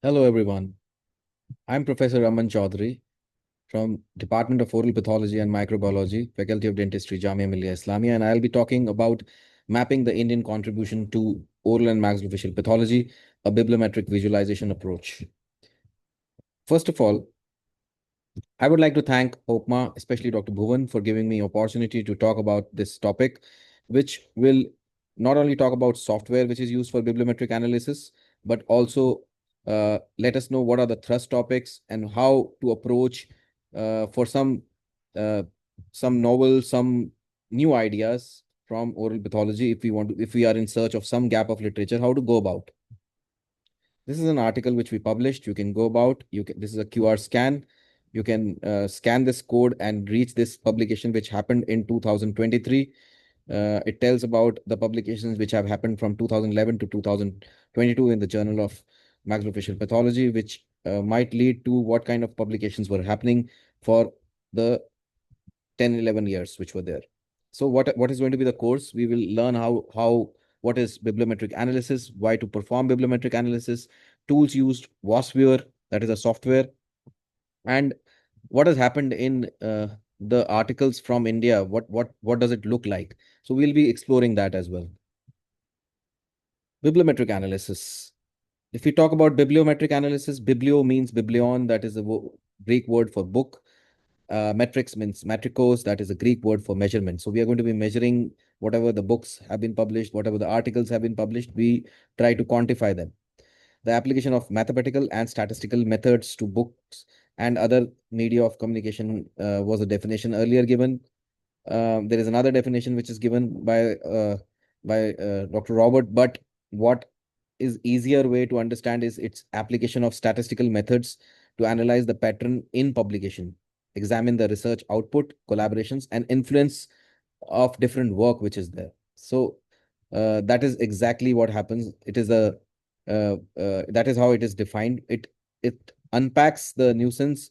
Hello, everyone. I'm Professor Aman Chaudhary from Department of Oral Pathology and Microbiology, Faculty of Dentistry, Jamia Millia Islamia, and I'll be talking about mapping the Indian contribution to oral and maxillofacial pathology, a bibliometric visualization approach. First of all, I would like to thank OPMA, especially Dr. Bhuvan, for giving me opportunity to talk about this topic, which will not only talk about software which is used for bibliometric analysis, but also let us know what are the thrust topics and how to approach for uh, some novel, some new ideas from oral pathology if we are in search of some gap of literature, how to go about. This is an article which we published. You can go about. This is a QR scan. You can scan this code and reach this publication which happened in 2023. It tells about the publications which have happened from 2011 to 2022 in the Journal of Maxillofacial Pathology, which might lead to what kind of publications were happening for the 10, 11 years which were there. So what is going to be the course? We will learn what is bibliometric analysis, why to perform bibliometric analysis, tools used, was viewer, that is a software, and what has happened in the articles from India. What does it look like? So we'll be exploring that as well. Bibliometric analysis. If we talk about bibliometric analysis, biblio means biblion, that is a Greek word for book. Metrics means metricos, that is a Greek word for measurement. So we are going to be measuring whatever the books have been published, whatever the articles have been published, we try to quantify them. The application of mathematical and statistical methods to books and other media of communication was a definition earlier given. There is another definition which is given by Dr. Robert, but what is easier way to understand is its application of statistical methods to analyze the pattern in publication, examine the research output, collaborations, and influence of different work which is there. So that is exactly what happens. It is a that is how it is defined. It unpacks the nuisance,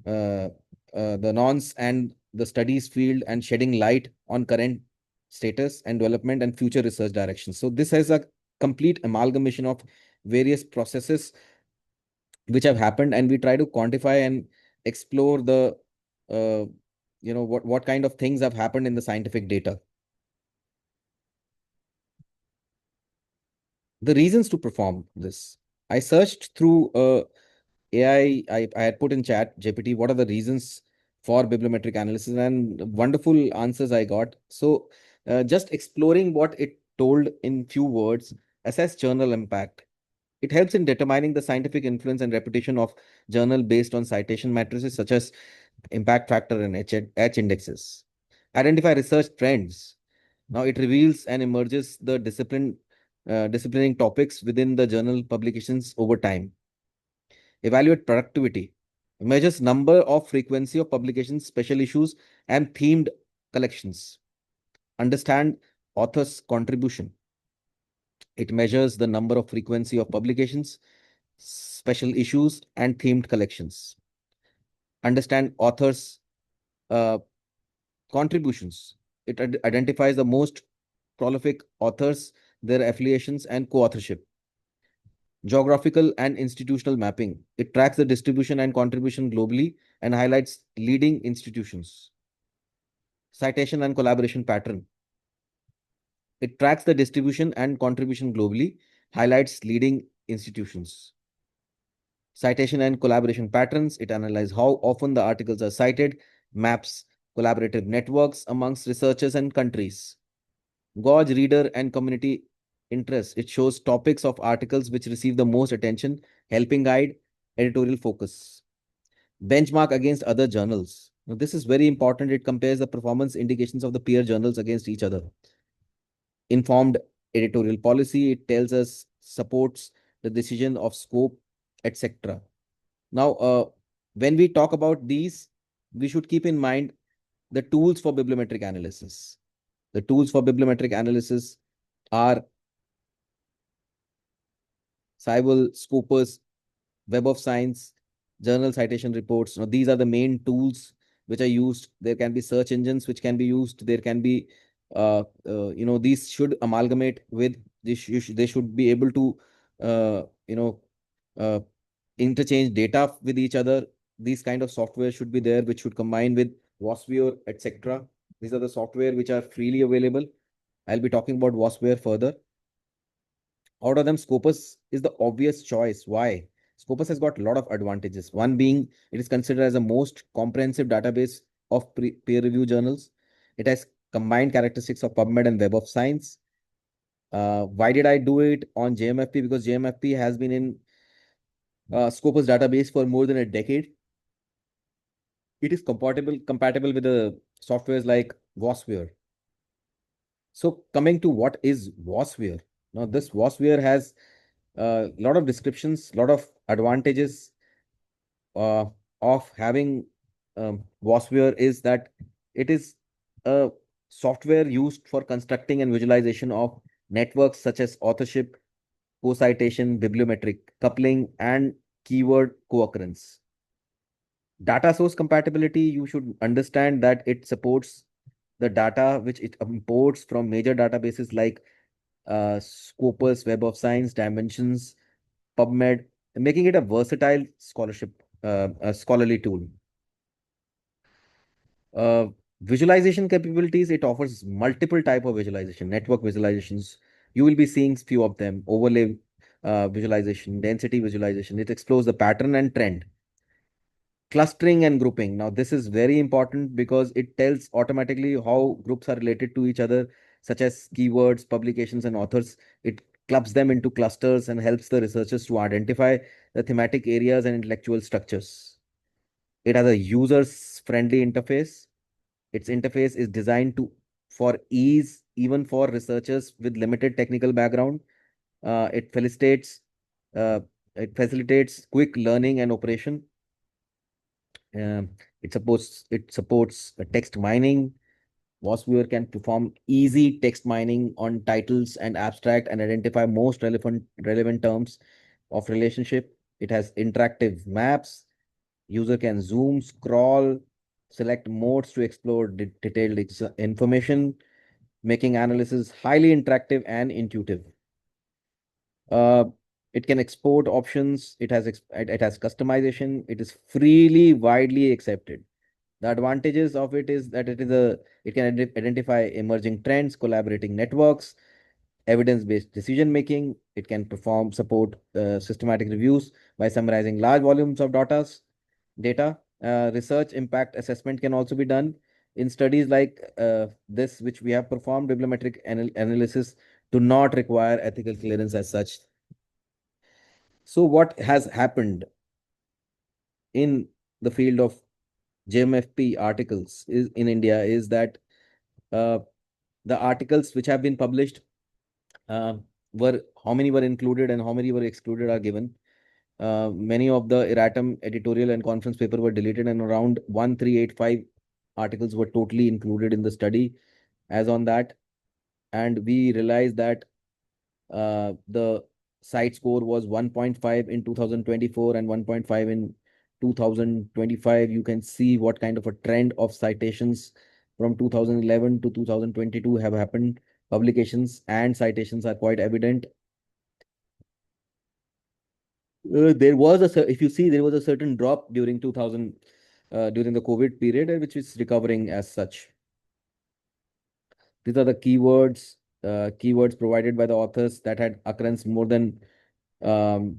uh, the nonce, and the studies field, and shedding light on current status and development and future research directions. So this has a complete amalgamation of various processes which have happened, and we try to quantify and explore the uh, what kind of things have happened in the scientific data. The reasons to perform this. I searched through AI. I had put in chat GPT what are the reasons for bibliometric analysis, and wonderful answers I got. So just exploring what it told in few words: assess journal impact. It helps in determining the scientific influence and reputation of journal based on citation matrices such as impact factor and H indexes. Identify research trends. Now it reveals and emerges the disciplining topics within the journal publications over time. Evaluate productivity. Measures number of frequency of publications, special issues, and themed collections. Understand author's contribution. It measures the number of frequency of publications, special issues, and themed collections. Understand author's uh, contributions. It identifies the most prolific authors, their affiliations, and co-authorship. Geographical and institutional mapping. It tracks the distribution and contribution globally and highlights leading institutions. Citation and collaboration pattern. It tracks the distribution and contribution globally, highlights leading institutions. Citation and collaboration patterns. It analyzes how often the articles are cited, maps collaborative networks amongst researchers and countries. Gauge reader and community interest. It shows topics of articles which receive the most attention, helping guide editorial focus. Benchmark against other journals. Now, this is very important. It compares the performance indications of the peer journals against each other. Informed editorial policy. It tells us supports the decision of scope, etc. Now, when we talk about these, we should keep in mind the tools for bibliometric analysis. The tools for bibliometric analysis are Cybele, Scopus, Web of Science, journal citation reports. Now, these are the main tools which are used. There can be search engines which can be used. There can be, these should amalgamate with this. They should be able to, uh, you know, uh, interchange data with each other. These kind of software should be there, which should combine with WASWare, etc. These are the software which are freely available. I'll be talking about WASWare further. Out of them, Scopus is the obvious choice. Why? Scopus has got a lot of advantages. One being it is considered as the most comprehensive database of peer review journals. It has combined characteristics of PubMed and Web of Science. Why did I do it on JMFP? Because JMFP has been in Scopus database for more than a decade. It is compatible with the softwares like WASWare. So coming to what is WASWare? Now this WASWare has a lot of descriptions, lot of advantages uh, of having WASWare is that it is a software used for constructing and visualization of networks such as authorship, co-citation, bibliometric coupling, and keyword co-occurrence. Data source compatibility, you should understand that it supports the data which it imports from major databases like Scopus, Web of Science, Dimensions, PubMed, making it a versatile a scholarly tool. Uh, Visualization capabilities, it offers multiple type of visualization, network visualizations. You will be seeing few of them, overlay visualization, density visualization. It explores the pattern and trend. Clustering and grouping. Now, this is very important because it tells automatically how groups are related to each other, such as keywords, publications, and authors. It clubs them into clusters and helps the researchers to identify the thematic areas and intellectual structures. It has a user-friendly interface. Its interface is designed to for ease, even for researchers with limited technical background. Uh, it facilitates uh, it facilitates quick learning and operation. It supports text mining. VosViewer can perform easy text mining on titles and abstract and identify most relevant terms of relationship. It has interactive maps. User can zoom, scroll, select modes to explore detailed information, making analysis highly interactive and intuitive. Uh, it can export options. It has customization. It is freely widely accepted. The advantages of it is that it can identify emerging trends, collaborating networks, evidence-based decision making. It can perform support systematic reviews by summarizing large volumes of data. Research impact assessment can also be done in studies like this, which we have performed. Bibliometric analysis do not require ethical clearance as such. So, what has happened in the field of JMFP articles is in India is that uh, the articles which have been published uh, were how many were included and how many were excluded are given. Many of the erratum editorial and conference paper were deleted, and around 1385 articles were totally included in the study as on that. And we realized that the site score was 1.5 in 2024 and 1.5 in 2025. You can see what kind of a trend of citations from 2011 to 2022 have happened. Publications and citations are quite evident. If you see, there was a certain drop during 2000, during the COVID period, which is recovering as such. These are the keywords provided by the authors that had occurrence more than um,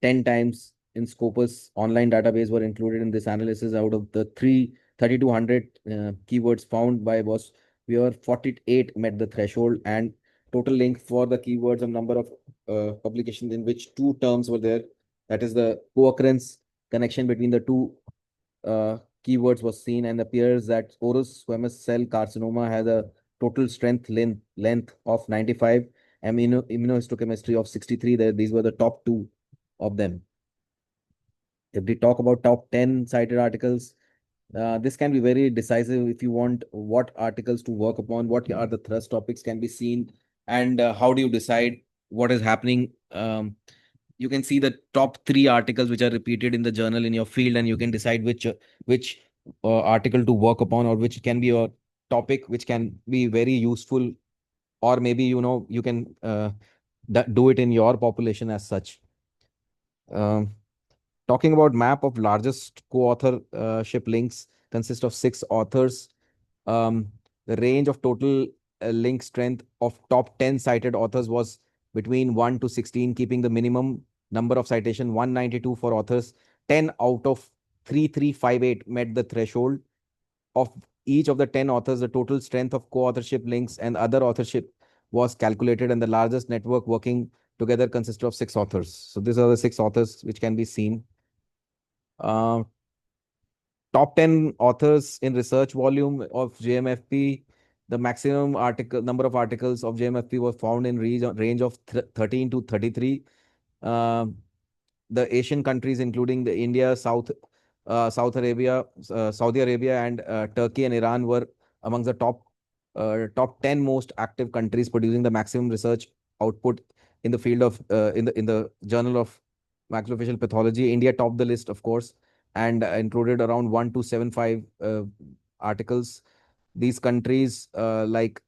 10 times in Scopus online database were included in this analysis. Out of the 3,200 keywords found by was where 48 met the threshold, and total link for the keywords and number of publications in which two terms were there. That is the co-occurrence connection between the two keywords was seen, and appears that oral squamous cell carcinoma has a total length of 95, immunohistochemistry of 63. These were the top two of them. If we talk about top 10 cited articles, this can be very decisive if you want what articles to work upon, what are the thrust topics can be seen, and how do you decide what is happening. You can see the top three articles which are repeated in the journal in your field, and you can decide which article to work upon, or which can be a topic which can be very useful, or maybe you can do it in your population as such. Um, Talking about map of largest co-authorship links consists of 6 authors. The range of total link strength of top 10 cited authors was between 1 to 16, keeping the minimum number of citation 192 for authors. 10 out of 3358 met the threshold. Of each of the 10 authors, the total strength of co-authorship links and other authorship was calculated, and the largest network working together consisted of 6 authors. So these are the 6 authors which can be seen. Uh, Top 10 authors in research volume of JMFP. The maximum article number of articles of JMFP was found in range of 13 to 33. Uh, the Asian countries, including the India, South Arabia, Saudi Arabia, and Turkey and Iran, were among the top 10 most active countries producing the maximum research output in the field of in the Journal of Maxillofacial Pathology. India topped the list, of course, and included around 1275 articles. These countries like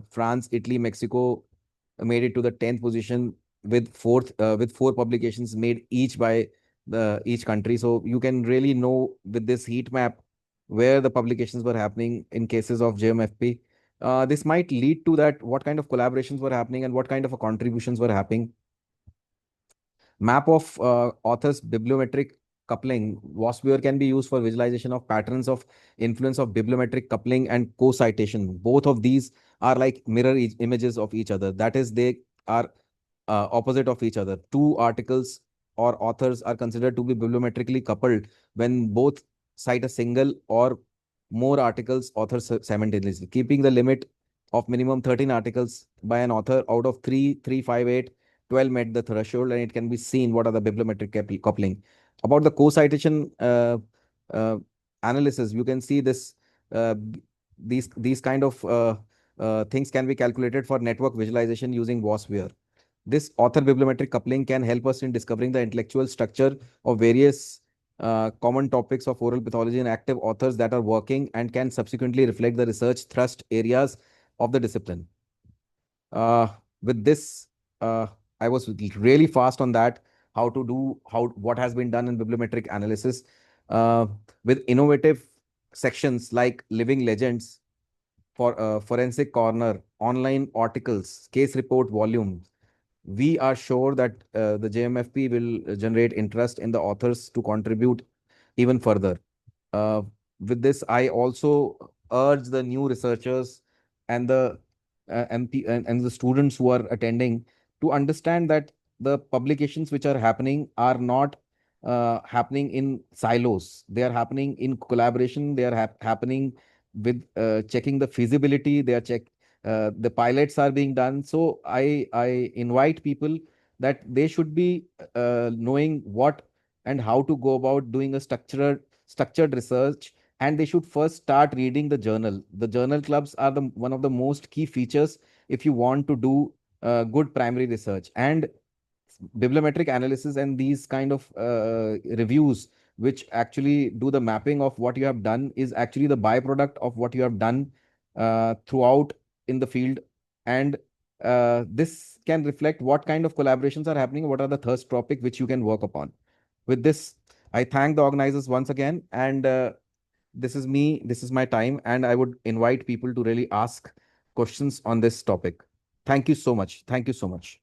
France, Italy, Mexico made it to the 10th position with 4 publications made each by the each country. So you can really know with this heat map where the publications were happening in cases of JMFP. This might lead to that what kind of collaborations were happening and what kind of contributions were happening. Map of authors bibliometric coupling. WASP can be used for visualization of patterns of influence of bibliometric coupling and co-citation. Both of these are like mirror images of each other. That is, they are opposite of each other. Two articles or authors are considered to be bibliometrically coupled when both cite a single or more articles authors simultaneously, keeping the limit of minimum 13 articles by an author out of 3,358. 12 met the threshold, and it can be seen what are the bibliometric coupling. About the co-citation uh, analysis, you can see this. These kind of things can be calculated for network visualization using WASWare. This author bibliometric coupling can help us in discovering the intellectual structure of various common topics of oral pathology and active authors that are working and can subsequently reflect the research thrust areas of the discipline. Uh, with this, I was really fast on that. How to do what has been done in bibliometric analysis with innovative sections like living legends for forensic corner, online articles, case report volumes. We are sure that the JMFP will generate interest in the authors to contribute even further. Uh, with this, I also urge the new researchers and the and the students who are attending to understand that the publications which are happening are not happening in silos. They are happening in collaboration. They are happening with checking the feasibility. The pilots are being done. So I invite people that they should be knowing what and how to go about doing a structured research, and they should first start reading the journal. The journal clubs are the one of the most key features if you want to do good primary research. And bibliometric analysis and these kind of reviews which actually do the mapping of what you have done is actually the byproduct of what you have done throughout in the field. And this can reflect what kind of collaborations are happening, what are the thirst topic which you can work upon. With this, I thank the organizers once again, and this is me, this is my time, and I would invite people to really ask questions on this topic. Thank you so much. Thank you so much.